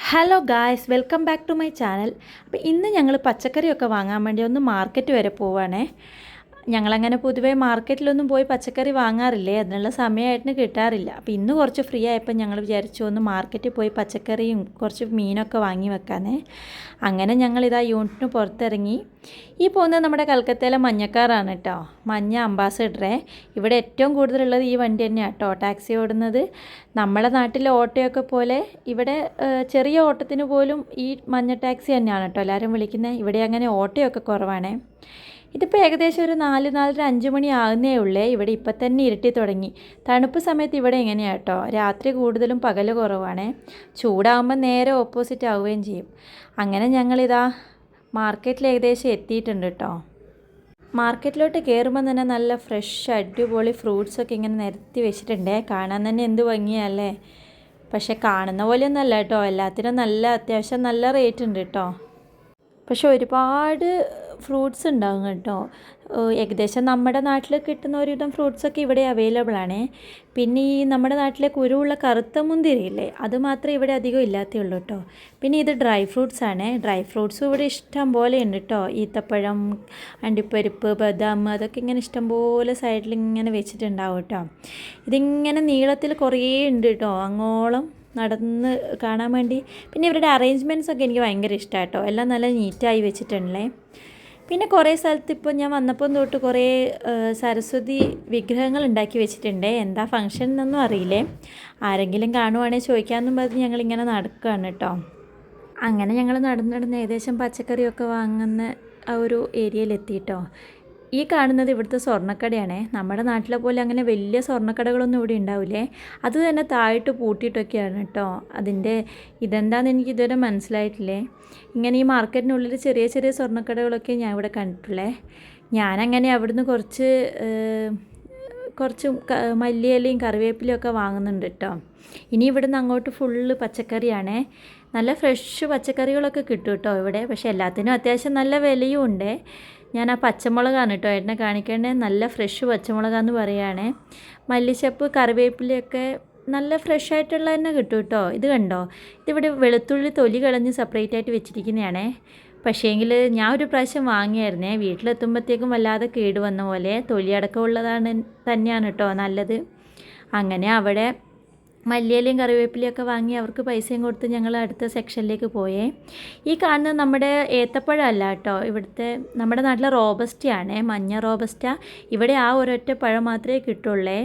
Hello guys, welcome back to my channel. അപ്പോൾ ഇന്ന് ഞങ്ങൾ പച്ചക്കറിയൊക്കെ വാങ്ങാൻ വേണ്ടി ഒന്ന് മാർക്കറ്റ് വരെ പോവുകയാണേ. ഞങ്ങളങ്ങനെ പൊതുവേ മാർക്കറ്റിലൊന്നും പോയി പച്ചക്കറി വാങ്ങാറില്ലേ, അതിനുള്ള സമയമായിട്ട് കിട്ടാറില്ല. അപ്പോൾ ഇന്ന് കുറച്ച് ഫ്രീ ആയപ്പോൾ ഞങ്ങൾ വിചാരിച്ചു ഒന്ന് മാർക്കറ്റിൽ പോയി പച്ചക്കറിയും കുറച്ച് മീനൊക്കെ വാങ്ങി വെക്കാനേ. അങ്ങനെ ഞങ്ങളിതാ യൂണിറ്റിന് പുറത്തിറങ്ങി. ഈ പോകുന്നത് നമ്മുടെ കൽക്കത്തയിലെ മഞ്ഞക്കാറാണ് കേട്ടോ, മഞ്ഞ അംബാസഡറെ. ഇവിടെ ഏറ്റവും കൂടുതലുള്ളത് ഈ വണ്ടി തന്നെയാണ് കേട്ടോ, ടാക്സി ഓടുന്നത്. നമ്മുടെ നാട്ടിലെ ഓട്ടോയൊക്കെ പോലെ ഇവിടെ ചെറിയ ഓട്ടത്തിന് പോലും ഈ മഞ്ഞ ടാക്സി തന്നെയാണ് കേട്ടോ എല്ലാവരും വിളിക്കുന്നത്. ഇവിടെ അങ്ങനെ ഓട്ടോയൊക്കെ കുറവാണേ. ഇതിപ്പോൾ ഏകദേശം ഒരു 4-4:30-5 മണി ആകുന്നേ ഉള്ളേ. ഇവിടെ ഇപ്പം തന്നെ ഇരുട്ടി തുടങ്ങി. തണുപ്പ് സമയത്ത് ഇവിടെ എങ്ങനെയാണ് കേട്ടോ, രാത്രി കൂടുതലും പകൽ കുറവാണ്. ചൂടാകുമ്പോൾ നേരെ ഓപ്പോസിറ്റ് ആവുകയും ചെയ്യും. അങ്ങനെ ഞങ്ങളിതാ മാർക്കറ്റിൽ ഏകദേശം എത്തിയിട്ടുണ്ട് കേട്ടോ. മാർക്കറ്റിലോട്ട് കയറുമ്പോൾ തന്നെ നല്ല ഫ്രഷ് അടിപൊളി ഫ്രൂട്ട്സൊക്കെ ഇങ്ങനെ നിരത്തി വെച്ചിട്ടുണ്ട്. കാണാൻ തന്നെ എന്ത് ഭംഗിയല്ലേ. പക്ഷെ കാണുന്ന പോലെയൊന്നുമല്ല കേട്ടോ, എല്ലാത്തിനും നല്ല അത്യാവശ്യം നല്ല റേറ്റ് ഉണ്ട് കേട്ടോ. പക്ഷെ ഒരുപാട് ഫ്രൂട്ട്സ് ഉണ്ടാകും കേട്ടോ. ഏകദേശം നമ്മുടെ നാട്ടിൽ കിട്ടുന്ന ഒരുവിധം ഫ്രൂട്ട്സൊക്കെ ഇവിടെ അവൈലബിൾ ആണ്. പിന്നെ ഈ നമ്മുടെ നാട്ടിലെ കുരുവുള്ള കറുത്ത മുന്തിരിയില്ലേ, അത് മാത്രമേ ഇവിടെ അധികം ഇല്ലാത്തേ ഉള്ളൂ കേട്ടോ. പിന്നെ ഇത് ഡ്രൈ ഫ്രൂട്ട്സ് ആണ്. ഡ്രൈ ഫ്രൂട്ട്സും ഇവിടെ ഇഷ്ടം പോലെ ഉണ്ട് കേട്ടോ. ഈത്തപ്പഴം, അണ്ടിപ്പരിപ്പ്, ബദാം, അതൊക്കെ ഇങ്ങനെ ഇഷ്ടം പോലെ സൈഡിൽ ഇങ്ങനെ വെച്ചിട്ടുണ്ടാവും കേട്ടോ. ഇതിങ്ങനെ നീളത്തിൽ കുറേ ഉണ്ട് കേട്ടോ, അങ്ങോളം നടന്ന് കാണാൻ വേണ്ടി. പിന്നെ ഇവരുടെ അറേഞ്ച്മെൻറ്റ്സൊക്കെ എനിക്ക് ഭയങ്കര ഇഷ്ടമാണ് കേട്ടോ. എല്ലാം നല്ല നീറ്റായി വെച്ചിട്ടുണ്ടല്ലേ. പിന്നെ കുറേ സ്ഥലത്ത് ഇപ്പോൾ ഞാൻ വന്നപ്പം തൊട്ട് കുറേ സരസ്വതി വിഗ്രഹങ്ങൾ ഉണ്ടാക്കി വെച്ചിട്ടുണ്ട്. എന്താ ഫങ്ഷൻ എന്നൊന്നും അറിയില്ലേ. ആരെങ്കിലും കാണുവാണെങ്കിൽ ചോദിക്കാമെന്നും പറഞ്ഞ് ഞങ്ങളിങ്ങനെ നടക്കുകയാണ് കേട്ടോ. അങ്ങനെ ഞങ്ങൾ നടന്ന് ഏകദേശം പച്ചക്കറിയൊക്കെ വാങ്ങുന്ന ആ ഒരു ഏരിയയിലെത്തി കേട്ടോ. ഈ കാണുന്നത് ഇവിടുത്തെ സ്വർണ്ണക്കടയാണേ. നമ്മുടെ നാട്ടിലെ പോലെ അങ്ങനെ വലിയ സ്വർണ്ണക്കടകളൊന്നും ഇവിടെ ഉണ്ടാവില്ലേ. അത് തന്നെ താഴിട്ട് പൂട്ടിയിട്ടൊക്കെയാണ് കേട്ടോ. അതിൻ്റെ ഇതെന്താണെന്ന് എനിക്ക് ഇതുവരെ മനസ്സിലായിട്ടില്ലേ. ഇങ്ങനെ ഈ മാർക്കറ്റിനുള്ളിൽ ചെറിയ ചെറിയ സ്വർണ്ണക്കടകളൊക്കെ ഞാൻ ഇവിടെ കണ്ടിട്ടുള്ളേ. ഞാനങ്ങനെ അവിടുന്ന് കുറച്ച് മല്ലിയിലയും കറിവേപ്പിലയും ഒക്കെ വാങ്ങുന്നുണ്ട് കേട്ടോ. ഇനി ഇവിടുന്ന് അങ്ങോട്ട് ഫുള്ള് പച്ചക്കറിയാണേ. നല്ല ഫ്രഷ് പച്ചക്കറികളൊക്കെ കിട്ടും കേട്ടോ ഇവിടെ. പക്ഷേ എല്ലാത്തിനും അത്യാവശ്യം നല്ല വിലയും ഉണ്ട്. ഞാൻ ആ പച്ചമുളകാണ് കേട്ടോ ഏട്ടനെ കാണിക്കേണ്ടത്. നല്ല ഫ്രഷ് പച്ചമുളകാന്ന് പറയുകയാണേ. മല്ലിച്ചപ്പ്, കറിവേപ്പിലയൊക്കെ നല്ല ഫ്രഷ് ആയിട്ടുള്ള തന്നെ കിട്ടും കേട്ടോ. ഇത് കണ്ടോ, ഇതിവിടെ വെളുത്തുള്ളി തൊലി കളഞ്ഞ് സെപ്പറേറ്റ് ആയിട്ട് വെച്ചിരിക്കുന്നതാണേ. പക്ഷേങ്കിൽ ഞാൻ ഒരു പ്രാവശ്യം വാങ്ങിയായിരുന്നേ. വീട്ടിലെത്തുമ്പോഴത്തേക്കും വല്ലാതെ കേട് വന്ന പോലെ. തൊലിയടക്കമുള്ളതാണ് തന്നെയാണ് കേട്ടോ നല്ലത്. അങ്ങനെ അവിടെ മല്ലിയിലയും കറിവേപ്പിലയൊക്കെ വാങ്ങി അവർക്ക് പൈസയും കൊടുത്ത് ഞങ്ങൾ അടുത്ത സെക്ഷനിലേക്ക് പോയേ. ഈ കാണുന്നത് നമ്മുടെ ഏത്തപ്പഴം അല്ല കേട്ടോ, ഇവിടുത്തെ നമ്മുടെ നാട്ടിലെ റോബസ്റ്റയാണ്, മഞ്ഞ റോബസ്റ്റ. ഇവിടെ ആ ഒരൊറ്റ പഴം മാത്രമേ കിട്ടുള്ളേ.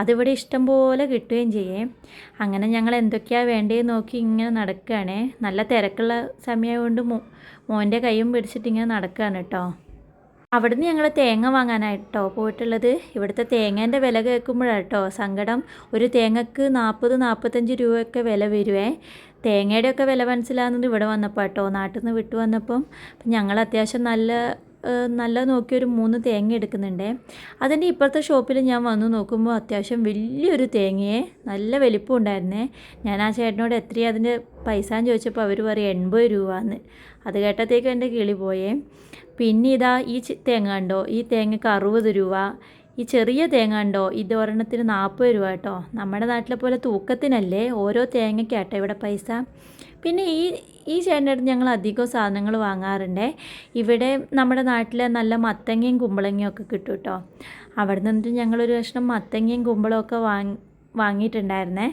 അതിവിടെ ഇഷ്ടം പോലെ കിട്ടുകയും ചെയ്യേ. അങ്ങനെ ഞങ്ങൾ എന്തൊക്കെയാണ് വേണ്ടതെന്ന് നോക്കി ഇങ്ങനെ നടക്കുകയാണേ. നല്ല തിരക്കുള്ള സമയമായതുകൊണ്ട് മോൻ്റെ കൈയും പിടിച്ചിട്ട് ഇങ്ങനെ നടക്കുകയാണ് കേട്ടോ. അവിടുന്ന് ഞങ്ങൾ തേങ്ങ വാങ്ങാനായിട്ടോ പോയിട്ടുള്ളത്. ഇവിടുത്തെ തേങ്ങേൻ്റെ വില കേൾക്കുമ്പോഴാണ് കേട്ടോ സങ്കടം. ഒരു തേങ്ങക്ക് 40-45 രൂപയൊക്കെ വില വരുവേ. തേങ്ങയുടെയൊക്കെ വില മനസ്സിലാകുന്നത് ഇവിടെ വന്നപ്പോൾ കേട്ടോ, നാട്ടിൽ നിന്ന് വിട്ടു വന്നപ്പം. ഞങ്ങൾ അത്യാവശ്യം നല്ല നോക്കിയൊരു 3 തേങ്ങ എടുക്കുന്നുണ്ട്. അതിൻ്റെ ഇപ്പുറത്തെ ഷോപ്പിൽ ഞാൻ വന്ന് നോക്കുമ്പോൾ അത്യാവശ്യം വലിയൊരു തേങ്ങയെ നല്ല വലിപ്പം ഉണ്ടായിരുന്നേ. ഞാൻ ആ ചേട്ടനോട് എത്രയാണ് അതിൻ്റെ പൈസ എന്ന് ചോദിച്ചപ്പോൾ അവർ പറയും 80 രൂപ എന്ന്. അത് കേട്ടത്തേക്കും എൻ്റെ കിളി പോയേ. പിന്നെ ഇതാ ഈ തേങ്ങ കണ്ടോ, ഈ തേങ്ങക്ക് 60 രൂപ. ഈ ചെറിയ തേങ്ങ കണ്ടോ, ഇത് ഒരെണ്ണത്തിന് 40 രൂപ കേട്ടോ. നമ്മുടെ നാട്ടിലെ പോലെ തൂക്കത്തിനല്ലേ, ഓരോ തേങ്ങയ്ക്കാട്ടോ ഇവിടെ പൈസ. പിന്നെ ഈ ചേട്ടൻ്റെ അടുത്ത് ഞങ്ങൾ അധികം സാധനങ്ങൾ വാങ്ങാറുണ്ട്. ഇവിടെ നമ്മുടെ നാട്ടിലെ നല്ല മത്തങ്ങയും കുമ്പളങ്ങയും ഒക്കെ കിട്ടും കേട്ടോ. അവിടെ നിന്നിട്ട് ഞങ്ങളൊരു കഷ്ണം മത്തങ്ങയും കുമ്പളവും ഒക്കെ വാങ്ങിയിട്ടുണ്ടായിരുന്നേ.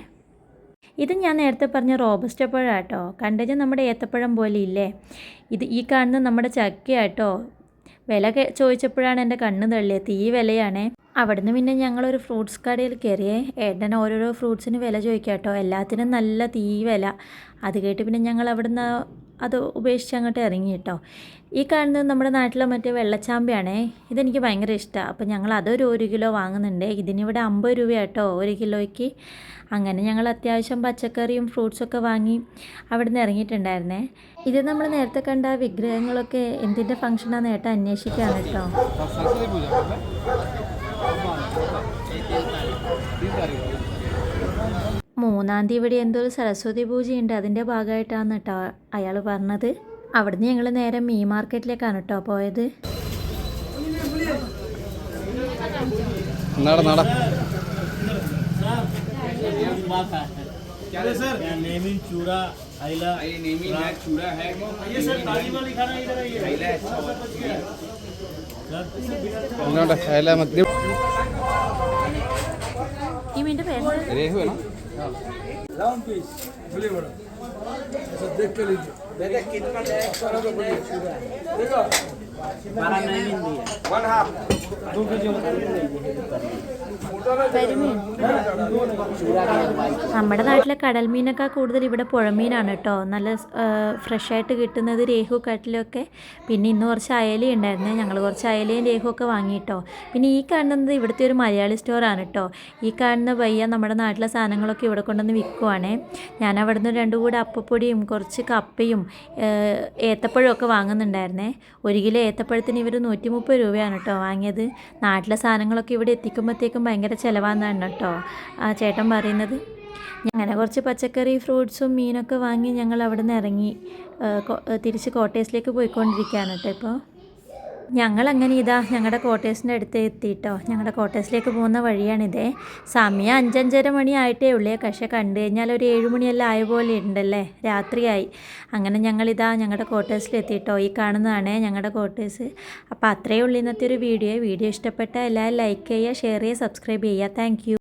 ഇത് ഞാൻ നേരത്തെ പറഞ്ഞ റോബസ്റ്റ പഴം കേട്ടോ. കണ്ടുകഴിഞ്ഞാൽ നമ്മുടെ ഏത്തപ്പഴം പോലെ ഇല്ലേ. ഈ കാണുന്നത് നമ്മുടെ ചക്കയാട്ടോ. വില ചോദിച്ചപ്പോഴാണ് എൻ്റെ കണ്ണ് തള്ളിയത്. ഈ വിലയാണേ. അവിടുന്ന് പിന്നെ ഞങ്ങളൊരു ഫ്രൂട്ട്സ് കടയിൽ കയറിയേ. ഏട്ടൻ ഓരോരോ ഫ്രൂട്ട്സിന് വില ചോദിക്കാം കേട്ടോ. എല്ലാത്തിനും നല്ല വില. അത് കേട്ട് പിന്നെ ഞങ്ങൾ അവിടുന്ന് അത് ഉപേക്ഷിച്ച് അങ്ങോട്ട് ഇറങ്ങി കേട്ടോ. ഈ കാണുന്നത് നമ്മുടെ നാട്ടിലെ മറ്റേ വെള്ളച്ചാമ്പയാണേ. ഇതെനിക്ക് ഭയങ്കര ഇഷ്ടമാണ്. അപ്പോൾ ഞങ്ങൾ അതൊരു 1 കിലോ വാങ്ങുന്നുണ്ട്. ഇതിനിവിടെ 50 രൂപ കേട്ടോ 1 കിലോയ്ക്ക്. അങ്ങനെ ഞങ്ങൾ അത്യാവശ്യം പച്ചക്കറിയും ഫ്രൂട്ട്സൊക്കെ വാങ്ങി അവിടുന്ന് ഇറങ്ങിയിട്ടുണ്ടായിരുന്നേ. ഇത് നമ്മൾ നേരത്തെ കണ്ട വിഗ്രഹങ്ങളൊക്കെ എന്തിൻ്റെ ഫംഗ്ഷനാണെന്ന് ഏട്ടൻ അന്വേഷിക്കുകയാണ് കേട്ടോ. 3-ാം തീയതി ഇവിടെ എന്തോ ഒരു സരസ്വതി പൂജയുണ്ട്, അതിൻ്റെ ഭാഗമായിട്ടാണ് കേട്ടോ അയാൾ പറഞ്ഞത്. അവിടുന്ന് ഞങ്ങൾ നേരെ മീൻ മാർക്കറ്റിലേക്കാണ് കേട്ടോ പോയത്. क्या है सर? नेमिंग चूड़ा ये नेमी है, चूड़ा है, ये सर ताजी वाली खाना इधर है, ये ഇങ്ങോട്ട് അയല മത്തി ഈ മീൻ്റെ പേര് രേഖ വേണം लॉन्ग पीस खुले बड़ा ऐसा देख के लीजिए देखा कितना देखो 1 हाफ 2 केजी കരിമീൻ നമ്മുടെ നാട്ടിലെ കടൽ മീനൊക്കെ കൂടുതൽ ഇവിടെ പുഴമീനാണ് കേട്ടോ. നല്ല ഫ്രഷായിട്ട് കിട്ടുന്നത് രേഹു കട്ടിലൊക്കെ. പിന്നെ ഇന്ന് കുറച്ച് അയല ഉണ്ടായിരുന്നേ, ഞങ്ങൾ കുറച്ച് അയലയും രേഹു ഒക്കെ വാങ്ങിയിട്ടോ. പിന്നെ ഈ കാണുന്നത് ഇവിടുത്തെ ഒരു മലയാളി സ്റ്റോറാണ് കേട്ടോ. ഈ കാണുന്ന പയ്യ നമ്മുടെ നാട്ടിലെ സാധനങ്ങളൊക്കെ ഇവിടെ കൊണ്ടുവന്ന് വിൽക്കുവാണേ. ഞാൻ അവിടെ നിന്ന് 2 കൂടെ അപ്പപ്പൊടിയും കുറച്ച് കപ്പയും ഏത്തപ്പഴവും ഒക്കെ വാങ്ങുന്നുണ്ടായിരുന്നേ. 1 കിലോ ഏത്തപ്പഴത്തിന് ഇവർ 130 രൂപയാണ് കേട്ടോ വാങ്ങിയത്. നാട്ടിലെ സാധനങ്ങളൊക്കെ ഇവിടെ എത്തിക്കുമ്പോഴത്തേക്കും ഭയങ്കര ചിലവാന്നാണ് കേട്ടോ ആ ചേട്ടൻ പറയുന്നത്. അങ്ങനെ കുറച്ച് പച്ചക്കറി ഫ്രൂട്ട്സും മീനൊക്കെ വാങ്ങി ഞങ്ങൾ അവിടെ നിന്ന് ഇറങ്ങി തിരിച്ച് കോട്ടേഴ്സിലേക്ക് പോയിക്കൊണ്ടിരിക്കുകയാണ് കേട്ടോ. ഇപ്പോൾ ഞങ്ങളങ്ങനെ ഇതാ ഞങ്ങളുടെ കോട്ടേഴ്സിൻ്റെ അടുത്ത് എത്തിയിട്ടോ. ഞങ്ങളുടെ കോട്ടേഴ്സിലേക്ക് പോകുന്ന വഴിയാണിതേ. സമയം 5-5:30 മണി ആയിട്ടേ ഉള്ളേ. പക്ഷേ കണ്ടു കഴിഞ്ഞാൽ ഒരു 7 മണിയെല്ലാം ആയ പോലെ ഉണ്ടല്ലേ, രാത്രിയായി. അങ്ങനെ ഞങ്ങളിതാ ഞങ്ങളുടെ കോട്ടേഴ്സിലെത്തിയിട്ടോ. ഈ കാണുന്നതാണ് ഞങ്ങളുടെ കോട്ടേഴ്സ്. അപ്പോൾ അത്രയേ ഉള്ളൂ ഇന്നത്തെ ഒരു വീഡിയോ. വീഡിയോ ഇഷ്ടപ്പെട്ട എല്ലാവരും ലൈക്ക് ചെയ്യുക, ഷെയർ ചെയ്യുക, സബ്സ്ക്രൈബ് ചെയ്യുക. Thank you.